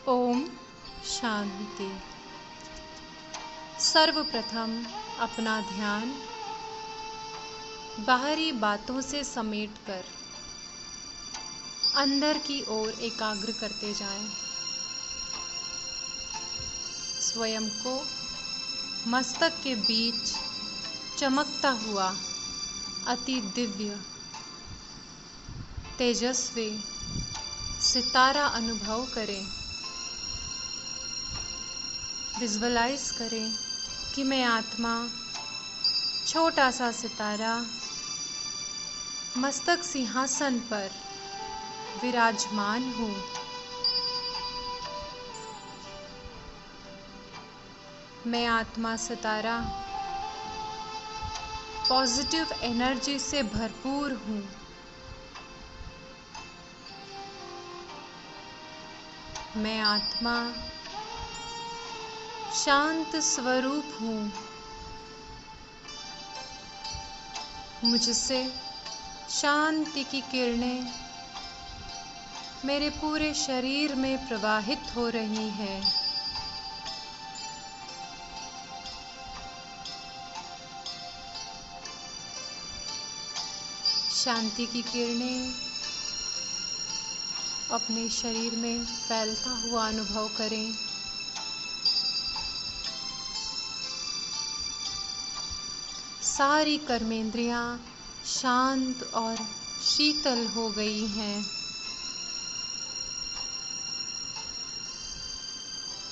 ओम शांति। सर्वप्रथम अपना ध्यान बाहरी बातों से समेटकर अंदर की ओर एकाग्र करते जाएं। स्वयं को मस्तक के बीच चमकता हुआ अति दिव्य तेजस्वी सितारा अनुभव करें। विजुअलाइज करें कि मैं आत्मा छोटा सा सितारा मस्तक सिंहासन पर विराजमान हूँ। मैं आत्मा सितारा पॉजिटिव एनर्जी से भरपूर हूँ। मैं आत्मा शांत स्वरूप हूँ। मुझसे शांति की किरणें मेरे पूरे शरीर में प्रवाहित हो रही हैं। शांति की किरणें अपने शरीर में फैलता हुआ अनुभव करें। सारी कर्मेंद्रियां शांत और शीतल हो गई हैं।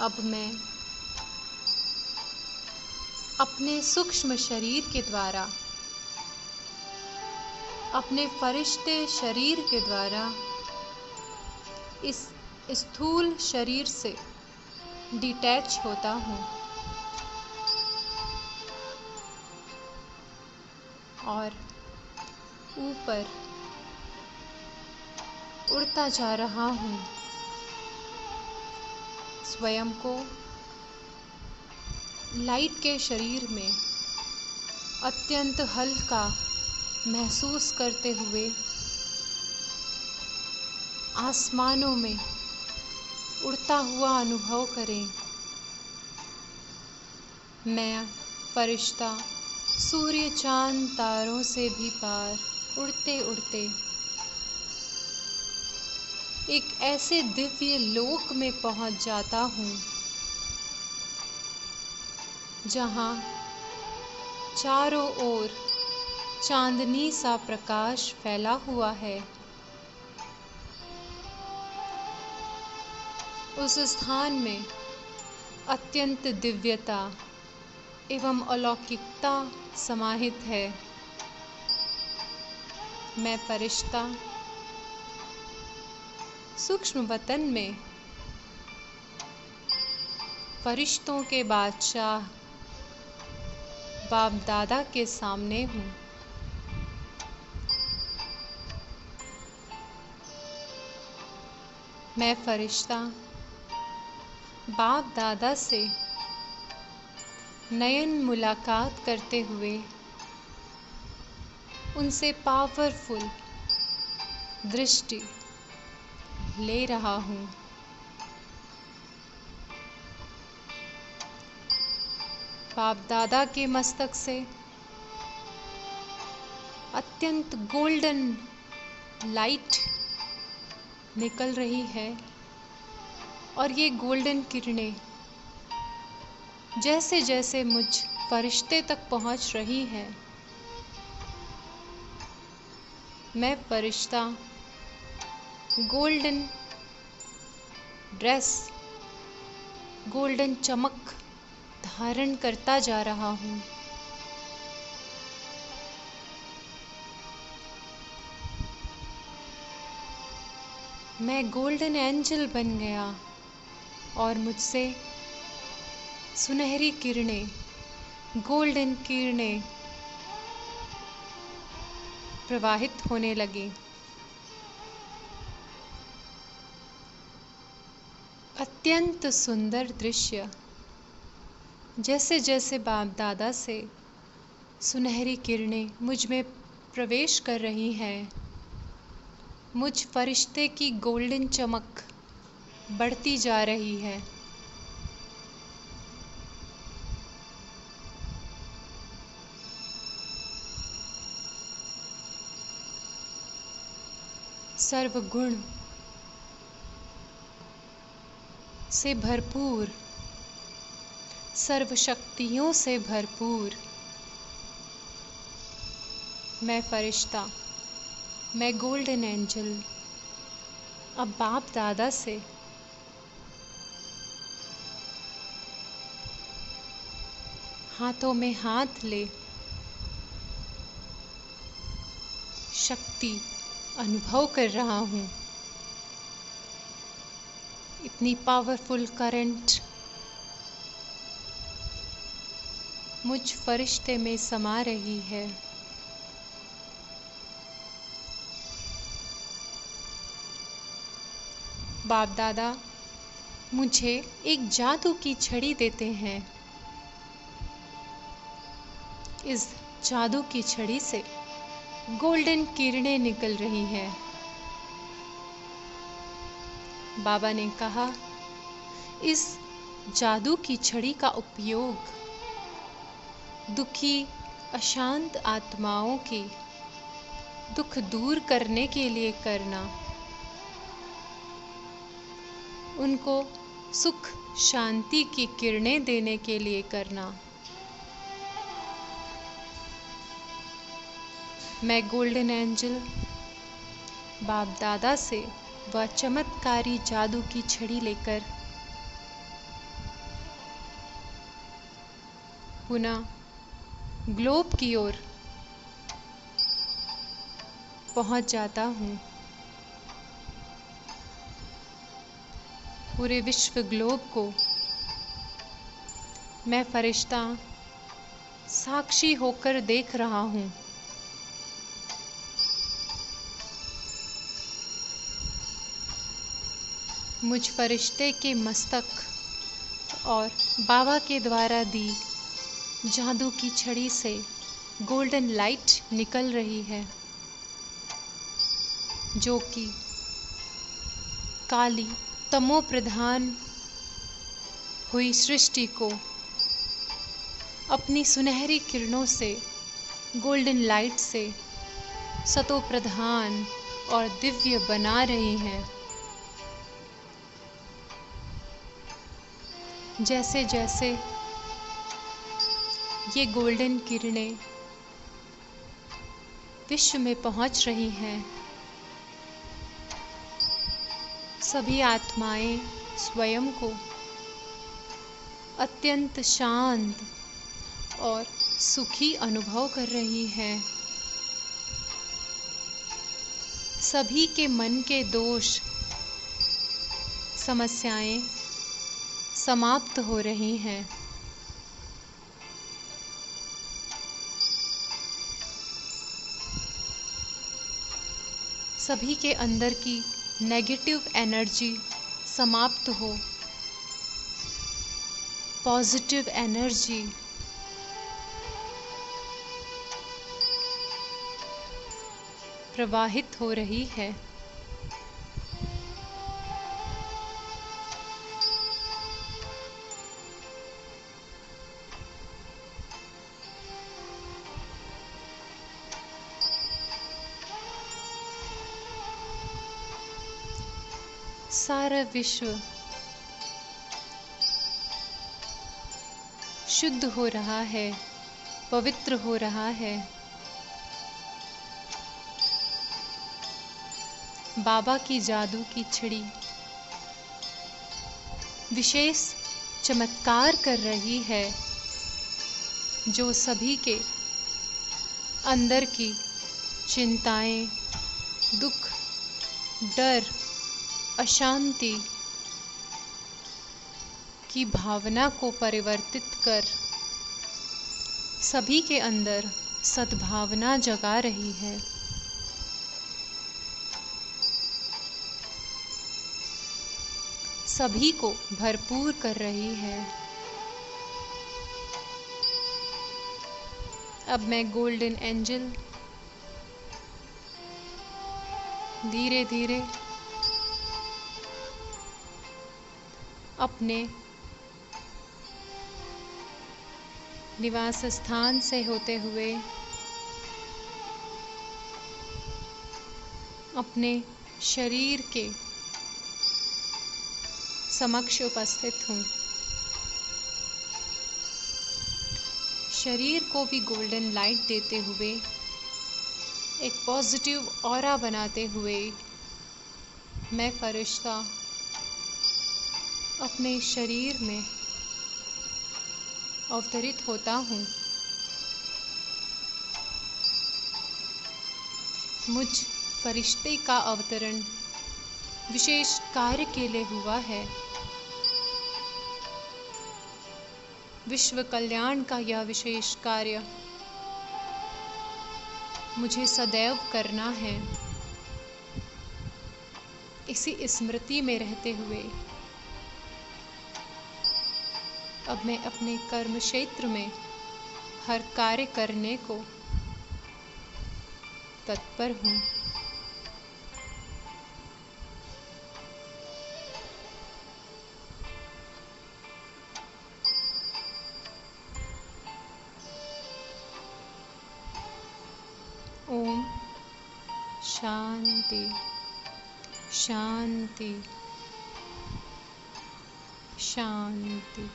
अब मैं अपने सूक्ष्म शरीर के द्वारा, अपने फरिश्ते शरीर के द्वारा इस स्थूल शरीर से डिटैच होता हूँ और ऊपर उड़ता जा रहा हूँ। स्वयं को लाइट के शरीर में अत्यंत हल्का महसूस करते हुए आसमानों में उड़ता हुआ अनुभव करें। मैं फरिश्ता सूर्य चांद तारों से भी पार उड़ते उड़ते एक ऐसे दिव्य लोक में पहुंच जाता हूँ जहाँ चारों ओर चांदनी सा प्रकाश फैला हुआ है। उस स्थान में अत्यंत दिव्यता एवं अलौकिकता समाहित है। मैं फरिश्ता सूक्ष्म वतन में फरिश्तों के बादशाह बाप दादा के सामने हूँ। मैं फरिश्ता बाप दादा से नयन मुलाकात करते हुए उनसे पावरफुल दृष्टि ले रहा हूँ। बाप दादा के मस्तक से अत्यंत गोल्डन लाइट निकल रही है और ये गोल्डन किरणें जैसे जैसे मुझ फरिश्ते तक पहुँच रही हैं, मैं फरिश्ता गोल्डन ड्रेस, गोल्डन चमक धारण करता जा रहा हूँ। मैं गोल्डन एंजल बन गया और मुझसे सुनहरी किरणें, गोल्डन किरणें प्रवाहित होने लगी। अत्यंत सुंदर दृश्य। जैसे जैसे बाप दादा से सुनहरी किरणें मुझ में प्रवेश कर रही हैं, मुझ फरिश्ते की गोल्डन चमक बढ़ती जा रही है। सर्वगुण से भरपूर, सर्व शक्तियों से भरपूर मैं फरिश्ता, मैं गोल्डन एंजल अब बाप दादा से हाथों में हाथ ले शक्ति अनुभव कर रहा हूँ। इतनी पावरफुल करंट मुझ फरिश्ते में समा रही है। बाप दादा मुझे एक जादू की छड़ी देते हैं। इस जादू की छड़ी से गोल्डन किरणें निकल रही हैं। बाबा ने कहा, इस जादू की छड़ी का उपयोग दुखी अशांत आत्माओं की दुख दूर करने के लिए करना, उनको सुख शांति की किरणें देने के लिए करना। मैं गोल्डन एंजल बाप दादा से वह चमत्कारी जादू की छड़ी लेकर पुनः ग्लोब की ओर पहुंच जाता हूँ। पूरे विश्व ग्लोब को मैं फरिश्ता साक्षी होकर देख रहा हूँ। मुझ फरिश्ते के मस्तक और बाबा के द्वारा दी जादू की छड़ी से गोल्डन लाइट निकल रही है, जो कि काली तमो प्रधान हुई सृष्टि को अपनी सुनहरी किरणों से, गोल्डन लाइट से सतो प्रधान और दिव्य बना रही हैं। जैसे जैसे ये गोल्डन किरणें विश्व में पहुंच रही हैं, सभी आत्माएं स्वयं को अत्यंत शांत और सुखी अनुभव कर रही हैं। सभी के मन के दोष, समस्याएं समाप्त हो रही हैं। सभी के अंदर की नेगेटिव एनर्जी समाप्त हो, पॉजिटिव एनर्जी प्रवाहित हो रही है। सारा विश्व शुद्ध हो रहा है, पवित्र हो रहा है। बाबा की जादू की छड़ी विशेष चमत्कार कर रही है, जो सभी के अंदर की चिंताएं, दुख, डर, अशांति की भावना को परिवर्तित कर सभी के अंदर सद्भावना जगा रही है। सभी को भरपूर कर रही है। अब मैं गोल्डन एंजल धीरे धीरे अपने निवास स्थान से होते हुए अपने शरीर के समक्ष उपस्थित हूँ। शरीर को भी गोल्डन लाइट देते हुए, एक पॉजिटिव ऑरा बनाते हुए मैं फरिश्ता अपने शरीर में अवतरित होता हूँ। मुझ फरिश्ते का अवतरण विशेष कार्य के लिए हुआ है। विश्व कल्याण का यह विशेष कार्य मुझे सदैव करना है। इसी स्मृति में रहते हुए अब मैं अपने कर्म क्षेत्र में हर कार्य करने को तत्पर हूँ। ओम शांति शांति शांति।